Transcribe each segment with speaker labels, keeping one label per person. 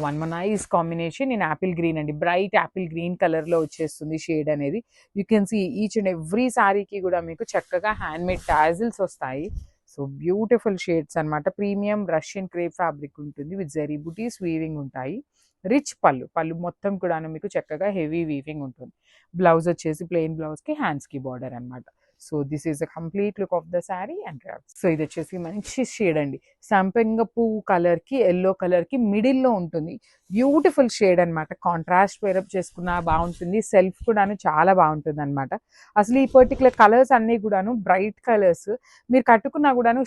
Speaker 1: One more nice combination in apple green అండి. Bright apple green colour లో వచ్చేస్తుంది shade అనేది. You can see each and every సారీకి కూడా మీకు చక్కగా హ్యాండ్ మేడ్ టాజిల్స్ వస్తాయి. సో బ్యూటిఫుల్ షేడ్స్ అన్నమాట. ప్రీమియం రష్యన్ క్రేప్ ఫ్యాబ్రిక్ ఉంటుంది విత్ జరీ బుటీస్ వీవింగ్ ఉంటాయి. రిచ్ పళ్ళు మొత్తం కూడాను మీకు చక్కగా హెవీ వీవింగ్ ఉంటుంది. బ్లౌజ్ వచ్చేసి ప్లెయిన్ బ్లౌజ్ కి హ్యాండ్స్ కి బార్డర్ అన్నమాట. So this is the complete look of the sari and drops. So ఇది వచ్చేసి మంచి షేడ్ అండి. సంపెంగ పువ్వు కలర్ కి ఎల్లో కలర్ కి మిడిల్ లో ఉంటుంది. బ్యూటిఫుల్ షేడ్ అన్నమాట. కాంట్రాస్ట్ వేరప్ చేసుకున్నా బాగుంటుంది. సెల్ఫ్ కూడాను చాలా బాగుంటుంది అన్నమాట. అసలు ఈ పర్టికులర్ కలర్స్ అన్ని కూడాను బ్రైట్ కలర్స్. మీరు కట్టుకున్నా కూడాను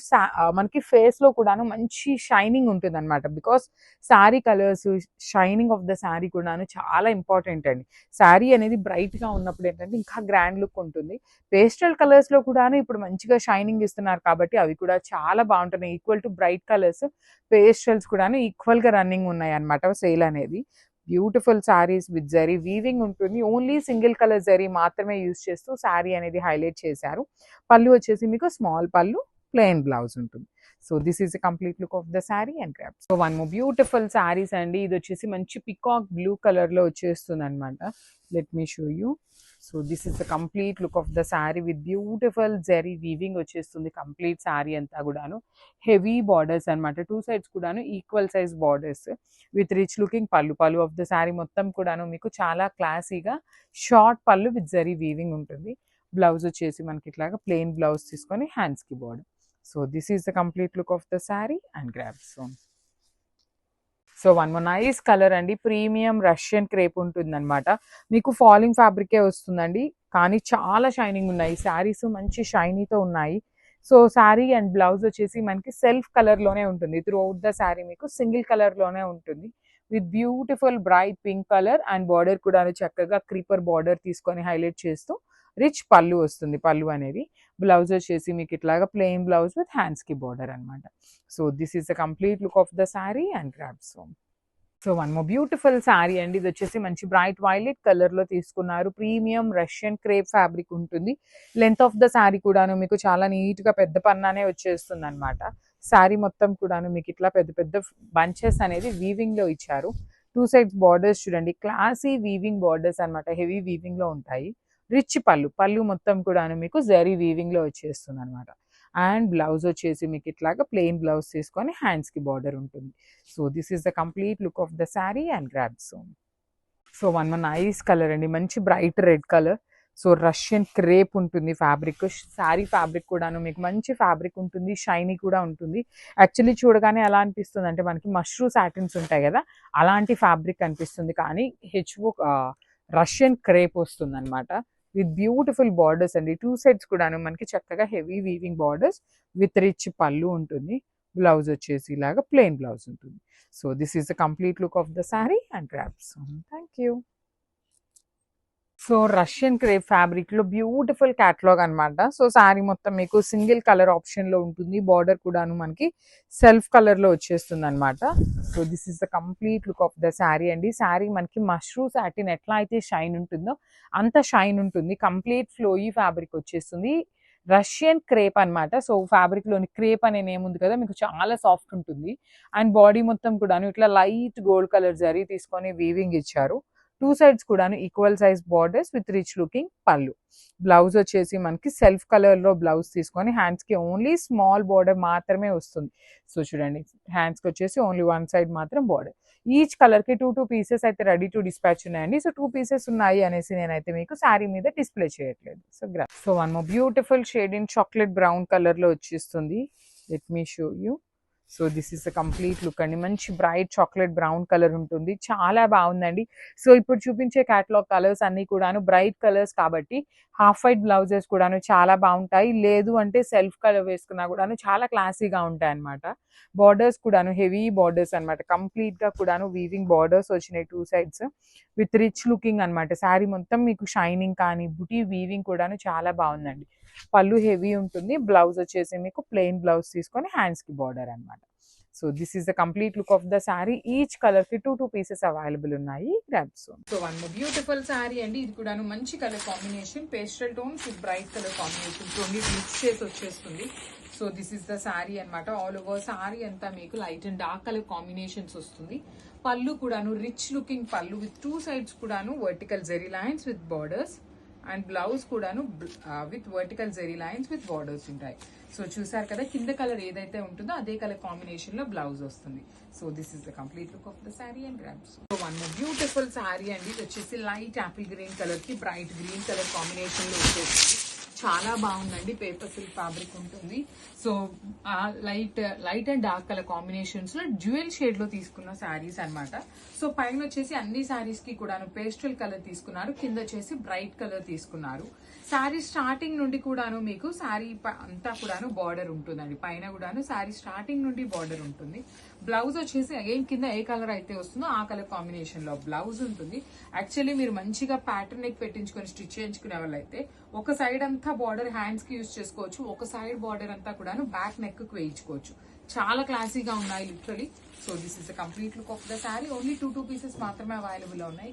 Speaker 1: మనకి ఫేస్ లో కూడాను మంచి షైనింగ్ ఉంటుంది అనమాట. Because sari colours shining of the sari కూడాను చాలా ఇంపార్టెంట్ అండి. శారీ అనేది బ్రైట్ గా ఉన్నప్పుడు ఏంటంటే ఇంకా గ్రాండ్ లుక్ ఉంటుంది. పేస్టల్ కలర్స్ లో కూడాను ఇప్పుడు మంచిగా షైనింగ్ ఇస్తున్నారు కాబట్టి అవి కూడా చాలా బాగుంటున్నాయి. Equal to bright colours pastels కూడాను ఈక్వల్ గా రన్నింగ్ ఉన్నాయి అన్నమాట సేల్ అనేది. Beautiful saris with zari weaving ఉంటుంది. ఓన్లీ సింగిల్ కలర్ జరీ మాత్రమే యూజ్ చేస్తూ శారీ అనేది హైలైట్ చేశారు. పళ్ళు వచ్చేసి మీకు స్మాల్ పళ్ళు, ప్లెయిన్ బ్లౌజ్ ఉంటుంది. So this is the complete look of the sari and craft. So one more beautiful saris అండి. ఇది వచ్చేసి మంచి పికాక్ బ్లూ కలర్ లో వచ్చేస్తుంది అనమాట. Let me show you. So this is the complete look of the sari with beautiful zari weaving వచ్చేస్తుంది. Complete sari అంతా కూడాను హెవీ బార్డర్స్ అనమాట. టూ సైడ్స్ కూడాను equal size borders with rich looking పళ్ళు ఆఫ్ ద శారీ మొత్తం కూడాను మీకు చాలా క్లాసీగా షార్ట్ పళ్ళు విత్ జరీ వీవింగ్ ఉంటుంది. బ్లౌజ్ వచ్చేసి మనకి ఇట్లాగా ప్లెయిన్ బ్లౌజ్ తీసుకొని హ్యాండ్స్ కి border. So this is the complete look of the sari and grab. So one more nice colour అండి. ప్రీమియం రష్యన్ క్రేప్ ఉంటుంది అనమాట. మీకు ఫాలింగ్ ఫ్యాబ్రికే వస్తుందండి, కానీ చాలా షైనింగ్ ఉన్నాయి. శారీస్ మంచి షైనీతో ఉన్నాయి. సో శారీ అండ్ బ్లౌజ్ వచ్చేసి మనకి సెల్ఫ్ కలర్ లోనే ఉంటుంది. త్రూ అవుట్ ద శారీ మీకు సింగిల్ కలర్ లోనే ఉంటుంది with beautiful bright pink colour and border కూడా చక్కగా క్రీపర్ బార్డర్ తీసుకొని హైలైట్ చేస్తూ రిచ్ పళ్ళు వస్తుంది. పళ్ళు అనేది బ్లౌజ్ వచ్చేసి మీకు ఇట్లాగా ప్లెయిన్ బ్లౌజ్ విత్ హ్యాండ్స్ కి బార్డర్ అనమాట. So this is the complete look of the sari and grab. So one more beautiful sari అండి. ఇది వచ్చేసి మంచి బ్రైట్ వైలెట్ కలర్ లో తీసుకున్నారు. ప్రీమియం రష్యన్ క్రేప్ ఫ్యాబ్రిక్ ఉంటుంది. లెంత్ ఆఫ్ ద శారీ కూడాను మీకు చాలా నీట్ గా పెద్ద పన్నానే వచ్చేస్తుంది అనమాట. శారీ మొత్తం కూడాను మీకు ఇట్లా పెద్ద పెద్ద బంచెస్ అనేది వీవింగ్ లో ఇచ్చారు. టూ సైడ్స్ బార్డర్స్ చూడండి, క్లాసీ వీవింగ్ బార్డర్స్ అనమాట. హెవీ వీవింగ్ లో ఉంటాయి. రిచ్ పళ్ళు మొత్తం కూడాను మీకు జరీ వీవింగ్ లో వచ్చేస్తుంది అనమాట. అండ్ బ్లౌజ్ వచ్చేసి మీకు ఇట్లాగా ప్లెయిన్ బ్లౌజ్ తీసుకొని హ్యాండ్స్ కి బార్డర్ ఉంటుంది. So this is the complete look of the sari and grab. So one more nice colour అండి. మంచి bright red colour. So Russian crepe ఉంటుంది ఫ్యాబ్రిక్. శారీ ఫ్యాబ్రిక్ కూడాను మీకు మంచి ఫ్యాబ్రిక్ ఉంటుంది. షైనీ కూడా ఉంటుంది. యాక్చువల్లీ చూడగానే ఎలా అనిపిస్తుంది అంటే మనకి మష్రూ సాటిన్స్ ఉంటాయి కదా, అలాంటి ఫ్యాబ్రిక్ అనిపిస్తుంది. కానీ హెచ్ఓ రష్యన్ క్రేప్ వస్తుంది అనమాట విత్ బ్యూటిఫుల్ బార్డర్స్ అండి. టూ సైడ్స్ కూడాను మనకి చక్కగా heavy weaving borders with rich పళ్ళు ఉంటుంది. బ్లౌజ్ వచ్చేసి ఇలాగా ప్లెయిన్ బ్లౌజ్ ఉంటుంది. So this is the complete look of the sari and drops. Thank you. So Russian crepe fabric లో బ్యూటిఫుల్ క్యాటలాగ్ అనమాట. సో శారీ మొత్తం మీకు సింగిల్ కలర్ ఆప్షన్ లో ఉంటుంది. బార్డర్ కూడాను మనకి సెల్ఫ్ కలర్ లో వచ్చేస్తుంది అనమాట. So this is the complete look of the sari అండి. శారీ మనకి మష్రూ సాటిన్ ఎట్లా అయితే షైన్ ఉంటుందో అంత షైన్ ఉంటుంది. కంప్లీట్ ఫ్లోయీ ఫ్యాబ్రిక్ వచ్చేస్తుంది. రష్యన్ క్రేప్ అనమాట. సో ఫ్యాబ్రిక్ లోని క్రేప్ అనే నేమ్ ఉంది కదా, మీకు చాలా సాఫ్ట్ ఉంటుంది. అండ్ బాడీ మొత్తం కూడాను ఇట్లా లైట్ గోల్డ్ కలర్ జరీ తీసుకొని వీవింగ్ ఇచ్చారు. టూ సైడ్స్ కూడాను equal size borders with rich looking పళ్ళు. బ్లౌజ్ వచ్చేసి మనకి సెల్ఫ్ కలర్ లో బ్లౌజ్ తీసుకొని హ్యాండ్స్ కి ఓన్లీ స్మాల్ బార్డర్ మాత్రమే వస్తుంది. సో చూడండి, హ్యాండ్స్ కి వచ్చేసి ఓన్లీ వన్ సైడ్ మాత్రం బార్డర్. ఈచ్ కలర్ కి టూ పీసెస్ అయితే రెడీ టు డిస్పాచ్ ఉన్నాయండి. సో 2 pieces ఉన్నాయి అనేసి నేనైతే మీకు శారీ మీద డిస్ప్లే చేయట్లేదు. So one more beautiful shade in chocolate brown colour లో వచ్చేస్తుంది. Let me show you. So this is the complete look అండి. మంచి బ్రైట్ చాక్లెట్ బ్రౌన్ కలర్ ఉంటుంది. చాలా బాగుందండి. సో ఇప్పుడు చూపించే క్యాటలాగ్ కలర్స్ అన్ని కూడాను బ్రైట్ కలర్స్ కాబట్టి హాఫ్ వైట్ బ్లౌజెస్ కూడాను చాలా బాగుంటాయి. లేదు అంటే సెల్ఫ్ కలర్ వేసుకున్నా కూడాను చాలా క్లాసీగా ఉంటాయి అనమాట. బార్డర్స్ కూడాను హెవీ బార్డర్స్ అనమాట. కంప్లీట్ గా కూడాను వీవింగ్ బార్డర్స్ వచ్చినాయి two sides with rich looking అనమాట. శారీ మొత్తం మీకు షైనింగ్ కానీ బుటీ వీవింగ్ కూడాను చాలా బాగుందండి. పళ్ళు హెవీ ఉంటుంది. బ్లౌజ్ వచ్చేసి మీకు ప్లెయిన్ బ్లౌజ్ తీసుకొని హ్యాండ్స్ కి బార్డర్ అనమాట. So this is the complete look of the sari. Each colour కి టూ పీసెస్ అవైలబుల్ ఉన్నాయి. So one more beautiful sari అండి. ఇది కూడా మంచి colour combination, pastel tones with bright colour combination రెండు మిక్స్ చేసి వచ్చేస్తుంది. So this is the sari అనమాట. ఆల్ ఓవర్ శారీ అంతా మీకు light and dark colour combinations వస్తుంది. పళ్ళు కూడాను రిచ్ లుకింగ్ పళ్ళు విత్ 2 sides కూడాను vertical zari lines with borders and blouse కూడాను with vertical zari lines with borders ఉంటాయి. సో చూసారు కదా, కింద కలర్ ఏదైతే ఉంటుందో అదే కలర్ కాంబినేషన్ లో బ్లౌజ్ వస్తుంది. So this is the complete look of the sari and grabs. So one beautiful sari అండి. ఇది వచ్చేసి లైట్ యాపిల్ గ్రీన్ కలర్ కి బ్రైట్ గ్రీన్ కలర్ కాంబినేషన్ లో వచ్చేసి చాలా బాగుందండి. పేపర్ సిల్క్ ఫ్యాబ్రిక్ ఉంటుంది. So light and dark colour combinations లో డ్యూయల్ షేడ్ లో తీసుకున్న శారీస్ అన్నమాట. సో పైన వచ్చేసి అన్ని శారీస్ కి కూడా పేస్టల్ కలర్ తీసుకున్నారు, కింద వచ్చేసి బ్రైట్ కలర్ తీసుకున్నారు. శారీ స్టార్టింగ్ నుండి కూడాను మీకు శారీ అంతా కూడాను బార్డర్ ఉంటుందండి. పైన కూడాను శారీ స్టార్టింగ్ నుండి బార్డర్ ఉంటుంది. బ్లౌజ్ వచ్చేసి అగైన్ కింద ఏ కలర్ అయితే వస్తుందో ఆ కలర్ కాంబినేషన్ లో బ్లౌజ్ ఉంటుంది. యాక్చువల్లీ మీరు మంచిగా ప్యాటర్న్ నెక్ పెట్టించుకొని స్టిచ్ చేయించుకునే వాళ్ళైతే ఒక సైడ్ అంతా బార్డర్ హ్యాండ్స్ కి యూజ్ చేసుకోవచ్చు, ఒక సైడ్ బార్డర్ అంతా కూడాను బ్యాక్ నెక్ కు వేయించుకోవచ్చు. చాలా క్లాసీగా ఉన్నాయి literally. So this is the complete look of the sari. Only two pieces మాత్రమే అవైలబుల్ ఉన్నాయి.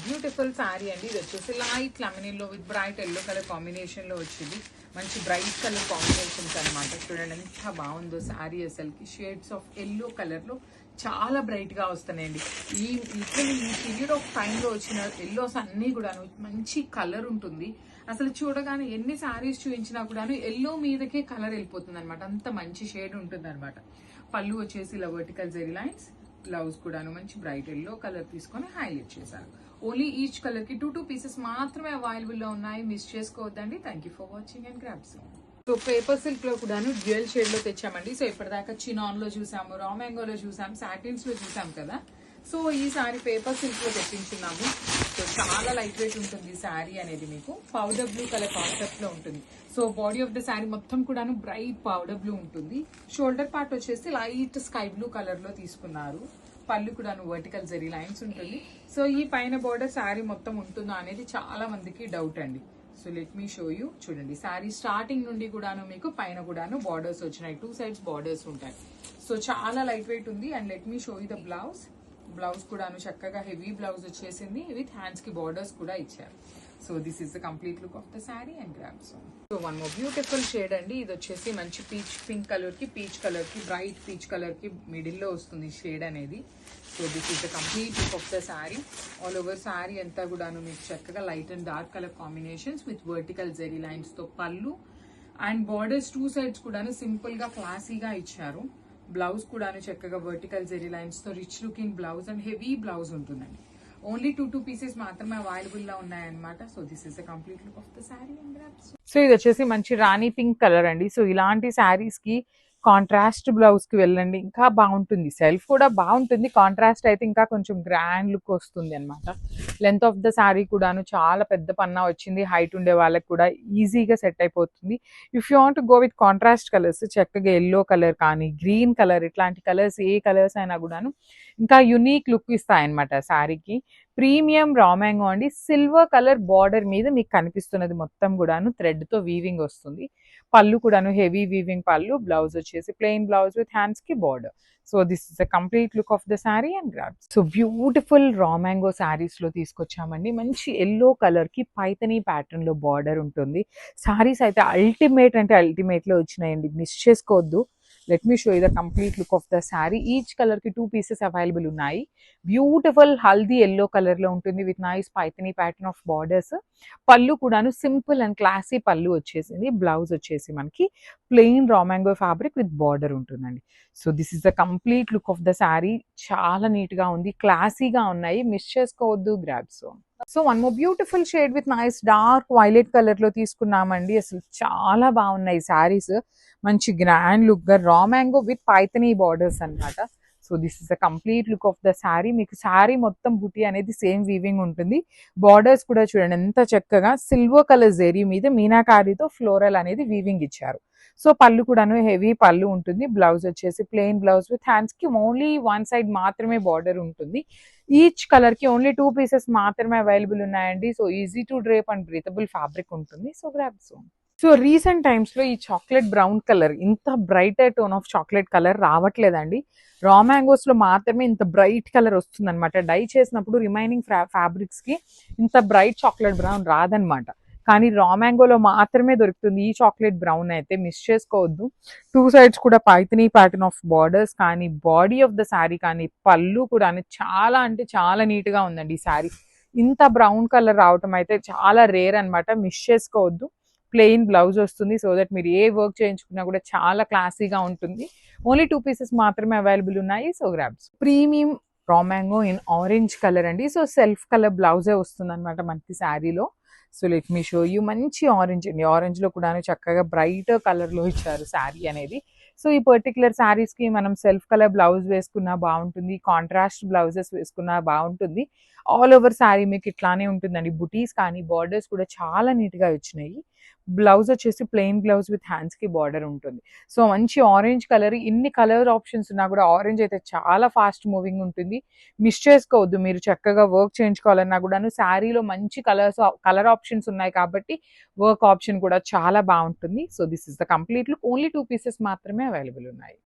Speaker 1: బ్యూటిఫుల్ శారీ అండి. ఇది వచ్చేసి లైట్ లెమన్ లో with bright yellow colour combination లో వచ్చింది. మంచి బ్రైట్ కలర్ కాంబినేషన్స్ అనమాట. చూడండి ఎంత బాగుందో శారీ. అసలుకి షేడ్స్ ఆఫ్ ఎల్లో కలర్ లో చాలా బ్రైట్ గా వస్తున్నాయండి. ఈ పీరియడ్ ఆఫ్ టైమ్ లో వచ్చిన ఎల్లోస్ అన్ని కూడా మంచి కలర్ ఉంటుంది. అసలు చూడగానే ఎన్ని శారీస్ చూపించినా కూడా ఎల్లో మీదకే కలర్ వెళ్ళిపోతుంది అనమాట. అంత మంచి షేడ్ ఉంటుంది అనమాట. పళ్ళు వచ్చేసి ఇలా వర్టికల్ జెరీ లైన్స్, బ్లౌజ్ కూడాను మంచి బ్రైట్ ఎల్లో కలర్ తీసుకొని హైలైట్ చేశారు. ఓన్లీ ఈచ్ కలర్ కి టూ పీసెస్ మాత్రమే అవైలబుల్ లో ఉన్నాయి. మిస్ చేసుకోవద్దండి. Thank you for watching and grabs. So paper silk లో కూడాను డ్యూయల్ షేడ్ లో తెచ్చామండి. సో ఇప్పటిదాకా చినాన్ లో చూసాము, రా మ్యాంగోలో చూసాం, సాటిన్స్ లో చూసాం కదా. సో ఈ సారీ పేపర్ సిల్క్ లో తెప్పించున్నాము. సో చాలా లైట్ వెయిట్ ఉంటుంది శారీ అనేది. మీకు పౌడర్ బ్లూ కలర్ కాన్సెప్ట్ లో ఉంటుంది. So body of the sari మొత్తం కూడాను బ్రైట్ పౌడర్ బ్లూ ఉంటుంది. షోల్డర్ పార్ట్ వచ్చేసి లైట్ స్కై బ్లూ కలర్ లో తీసుకున్నారు. పళ్ళు కూడాను వర్టికల్ జెరీ లైన్స్ ఉంటుంది. సో ఈ పైన బార్డర్ శారీ మొత్తం ఉంటుందా అనేది చాలా మందికి డౌట్ అండి. So let me show you. చూడండి, శారీ స్టార్టింగ్ నుండి కూడాను మీకు పైన కూడాను బార్డర్స్ వచ్చినాయి. 2 sides బార్డర్స్ ఉంటాయి. సో చాలా లైట్ వెయిట్ ఉంది. And let me show you the blouse. Blouse కూడాను చక్కగా హెవీ బ్లౌజ్ వచ్చేసింది విత్ హ్యాండ్స్ కి బార్డర్స్ కూడా ఇచ్చారు. So this is the complete look of the sari and grabs. So one more beautiful shade అండి. ఇది వచ్చేసి మంచి పింక్ కలర్ కి పీచ్ కలర్ కి బ్రైట్ పీచ్ కలర్ కి మిడిల్ లో వస్తుంది షేడ్ అనేది. So this is the complete look of the sari. All over sari అంతా కూడాను మీకు చక్కగా light and dark colour combinations with vertical zari lines తో పళ్ళు అండ్ బార్డర్స్ 2 sides కూడాను సింపుల్ గా క్లాసీగా ఇచ్చారు. బ్లౌజ్ కూడాను చక్కగా వర్టికల్ జెరీ లైన్స్ తో rich looking blouse and heavy blouse ఉంటుందండి. ఓన్లీ టూ పీసెస్ మాత్రమే అవైలబుల్ లో ఉన్నాయన్నమాట. So this is the complete look of the sari and grabs. So ఇది వచ్చేసి మంచి రాణి పింక్ కలర్ అండి. సో ఇలాంటి శారీస్ కి కాంట్రాస్ట్ బ్లౌజ్ కి వెళ్ళండి, ఇంకా బాగుంటుంది. సెల్ఫ్ కూడా బాగుంటుంది, కాంట్రాస్ట్ అయితే ఇంకా కొంచెం గ్రాండ్ లుక్ వస్తుంది అనమాట. లెంత్ ఆఫ్ ద శారీ కూడాను చాలా పెద్ద పన్నా వచ్చింది. హైట్ ఉండే వాళ్ళకి కూడా ఈజీగా సెట్ అయిపోతుంది. If you want go with contrast colours, చక్కగా ఎల్లో కలర్ కానీ గ్రీన్ కలర్, ఇట్లాంటి కలర్స్ ఏ కలర్స్ అయినా కూడాను ఇంకా యునీక్ లుక్ ఇస్తాయన్నమాట శారీకి. ప్రీమియం రా మ్యాంగో అండి. సిల్వర్ కలర్ బార్డర్ మీద మీకు కనిపిస్తున్నది మొత్తం కూడాను థ్రెడ్ తో వీవింగ్ వస్తుంది. పళ్ళు కూడాను హెవీ వీవింగ్ పళ్ళు. బ్లౌజ్ వచ్చేసి ప్లెయిన్ బ్లౌజ్ విత్ హ్యాండ్స్ కి border. So this is the complete look of the sari and grabs. So beautiful raw mango saris లో తీసుకొచ్చామండి. మంచి ఎల్లో కలర్ కి పైతనీ ప్యాటర్న్ లో బార్డర్ ఉంటుంది. శారీస్ అయితే అల్టిమేట్ అంటే అల్టిమేట్ లో వచ్చినాయండి, మిస్ చేసుకోవద్దు. Let me show you the complete look of the sari. Each colour కి 2 pieces అవైలబుల్ ఉన్నాయి. బ్యూటిఫుల్ హల్దీ ఎల్లో కలర్ లో ఉంటుంది with nice Paithani pattern of borders. పళ్ళు కూడాను సింపుల్ అండ్ క్లాసీ పళ్ళు వచ్చేసింది. బ్లౌజ్ వచ్చేసి మనకి plain raw mango fabric with border ఉంటుందండి. So this is the complete look of the sari. చాలా నీట్ గా ఉంది, క్లాసీగా ఉన్నాయి, మిస్ చేసుకోవద్దు. Grabs. So one more beautiful shade with nice dark violet colour లో తీసుకున్నామండి. అసలు చాలా బాగున్నాయి శారీస్. మంచి గ్రాండ్ లుక్ గా raw mango with Paithani borders అన్నమాట. So this is the complete look of the sari. మీకు శారీ మొత్తం బుటీ అనేది సేమ్ వీవింగ్ ఉంటుంది. బార్డర్స్ కూడా చూడండి ఎంత చక్కగా సిల్వర్ కలర్ జెరీ మీద మీనాకారితో ఫ్లోరల్ అనేది వీవింగ్ ఇచ్చారు. సో పళ్ళు కూడాను హెవీ పళ్ళు ఉంటుంది. బ్లౌజ్ వచ్చేసి ప్లెయిన్ బ్లౌజ్ విత్ హ్యాండ్స్ కి ఓన్లీ 1 side మాత్రమే బార్డర్ ఉంటుంది. ఈచ్ కలర్ కి ఓన్లీ 2 pieces మాత్రమే అవైలబుల్ ఉన్నాయండి. So easy to drape and breathable fabric ఉంటుంది. So grab soon. So recent times లో ఈ చాక్లెట్ బ్రౌన్ కలర్, ఇంత brighter tone of chocolate colour రావట్లేదండి. రా మ్యాంగోస్ లో మాత్రమే ఇంత బ్రైట్ కలర్ వస్తుంది అనమాట. డై చేసినప్పుడు రిమైనింగ్ ఫ్యాబ్రిక్స్ కి ఇంత బ్రైట్ చాక్లెట్ బ్రౌన్ రాదనమాట. కానీ రా మ్యాంగోలో మాత్రమే దొరుకుతుంది ఈ చాక్లెట్ బ్రౌన్ అయితే, మిస్ చేసుకోవద్దు. 2 సైడ్స్ కూడా పైథనీ ప్యాటర్న్ ఆఫ్ బార్డర్స్ కానీ, బాడీ ఆఫ్ ద శారీ కానీ, పళ్ళు కూడా చాలా అంటే చాలా నీట్గా ఉందండి ఈ శారీ. ఇంత బ్రౌన్ కలర్ రావటం అయితే చాలా రేర్ అనమాట, మిస్ చేసుకోవద్దు. ప్లెయిన్ బ్లౌజ్ వస్తుంది, సో దట్ మీరు ఏ వర్క్ చేయించుకున్నా కూడా చాలా క్లాసీగా ఉంటుంది. ఓన్లీ 2 పీసెస్ మాత్రమే అవైలబుల్ ఉన్నాయి, so grabs. Premium raw mango in orange colour అండి. సో సెల్ఫ్ కలర్ బ్లౌజే వస్తుంది అనమాట మనకి శారీలో. So let me show you. మంచి ఆరెంజ్ అండి, ఆరెంజ్లో కూడా చక్కగా బ్రైట్ కలర్లో ఇచ్చారు శారీ అనేది. సో ఈ పర్టికులర్ శారీస్కి మనం సెల్ఫ్ కలర్ బ్లౌజ్ వేసుకున్నా బాగుంటుంది, కాంట్రాస్ట్ బ్లౌజెస్ వేసుకున్నా బాగుంటుంది. ఆల్ ఓవర్ శారీ మీకు ఇట్లానే ఉంటుందండి. బుటీస్ కానీ బార్డర్స్ కూడా చాలా నీట్గా వచ్చినాయి. బ్లౌజ్ వచ్చేసి ప్లెయిన్ బ్లౌజ్ విత్ హ్యాండ్స్కి బార్డర్ ఉంటుంది. సో మంచి ఆరెంజ్ కలర్, ఇన్ని కలర్ ఆప్షన్స్ ఉన్నా కూడా ఆరెంజ్ అయితే చాలా ఫాస్ట్ మూవింగ్ ఉంటుంది, మిస్ చేసుకోవద్దు. మీరు చక్కగా వర్క్ చేయించుకోవాలన్నా కూడాను శారీలో మంచి కలర్ ఆప్షన్స్ ఉన్నాయి కాబట్టి వర్క్ ఆప్షన్ కూడా చాలా బాగుంటుంది. So this is the complete look. Only 2 pieces మాత్రమే అవైలబుల్ ఉన్నాయి.